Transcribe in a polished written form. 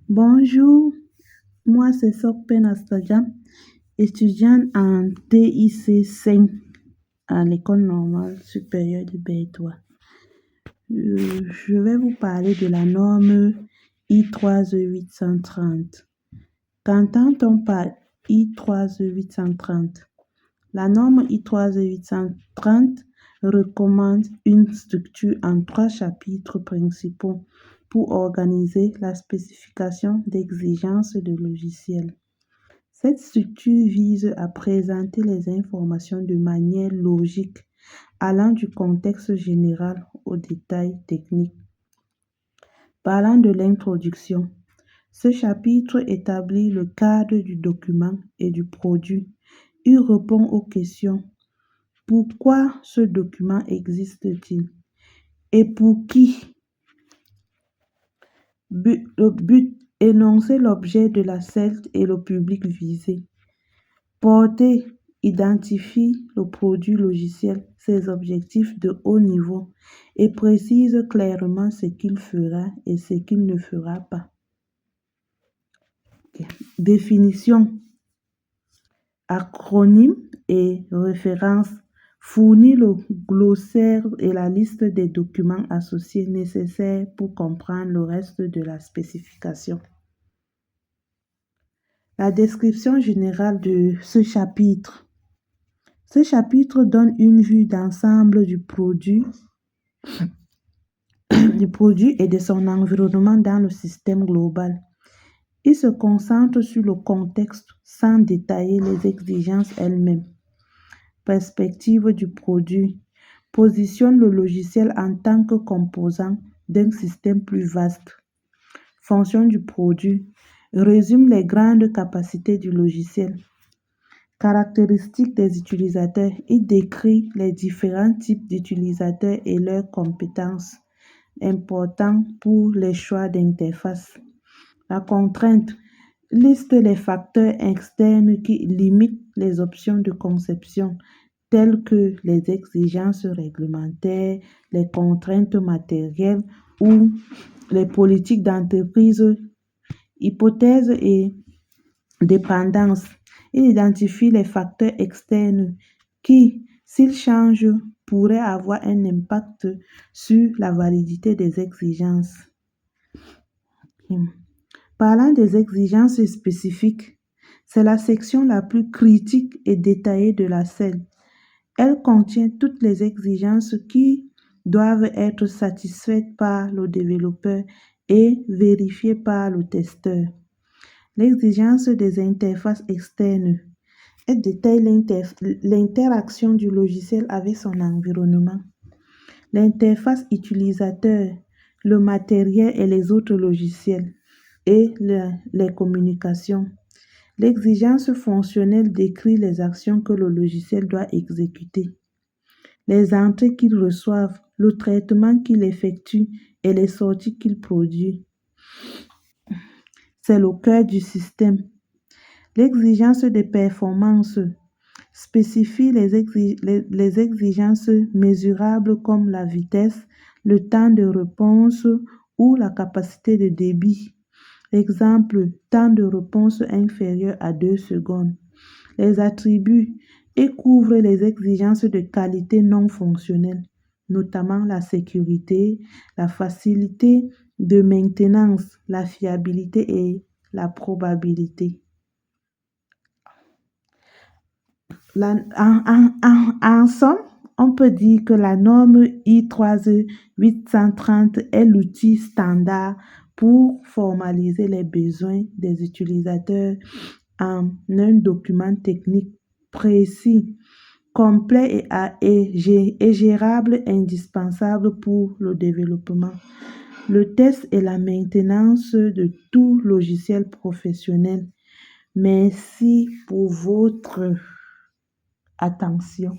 Bonjour, moi c'est Sokpen Astadja, étudiante en TIC 5 à l'École normale supérieure de Bertois. Je vais vous parler de la norme I3E830. Qu'entend-on par I3E830? La norme I3E830 recommande une structure en 3 chapitres principaux pour organiser la spécification d'exigences de logiciels. Cette structure vise à présenter les informations de manière logique, allant du contexte général aux détails techniques. Parlant de l'introduction, ce chapitre établit le cadre du document et du produit. Il répond aux questions: pourquoi ce document existe-t-il et pour qui? Le but, énoncer l'objet de la CELT et le public visé. Portée, identifie le produit logiciel, ses objectifs de haut niveau et précise clairement ce qu'il fera et ce qu'il ne fera pas. Définition, acronyme et référence. Fournit le glossaire et la liste des documents associés nécessaires pour comprendre le reste de la spécification. La description générale de ce chapitre. Ce chapitre donne une vue d'ensemble du produit et de son environnement dans le système global. Il se concentre sur le contexte sans détailler les exigences elles-mêmes. Perspective du produit. Positionne le logiciel en tant que composant d'un système plus vaste. Fonction du produit. Résume les grandes capacités du logiciel. Caractéristiques des utilisateurs. Il décrit les différents types d'utilisateurs et leurs compétences, importants pour les choix d'interface. La contrainte. Liste les facteurs externes qui limitent les options de conception, telles que les exigences réglementaires, les contraintes matérielles ou les politiques d'entreprise. Hypothèse et dépendance. Il identifie les facteurs externes qui, s'ils changent, pourraient avoir un impact sur la validité des exigences. Parlant des exigences spécifiques, c'est la section la plus critique et détaillée de la CEL. Elle contient toutes les exigences qui doivent être satisfaites par le développeur et vérifiées par le testeur. L'exigence des interfaces externes. Elle détaille l'interaction du logiciel avec son environnement. L'interface utilisateur, le matériel et les autres logiciels et les communications. L'exigence fonctionnelle décrit les actions que le logiciel doit exécuter, les entrées qu'il reçoit, le traitement qu'il effectue et les sorties qu'il produit. C'est le cœur du système. L'exigence de performance spécifie les exigences mesurables comme la vitesse, le temps de réponse ou la capacité de débit. Exemple, temps de réponse inférieur à 2 secondes. Les attributs et couvrent les exigences de qualité non fonctionnelle, notamment la sécurité, la facilité de maintenance, la fiabilité et la probabilité. En somme, on peut dire que la norme I3E 830 est l'outil standard pour formaliser les besoins des utilisateurs en un document technique précis, complet et gérable, indispensable pour le développement, le test et la maintenance de tout logiciel professionnel. Merci pour votre attention.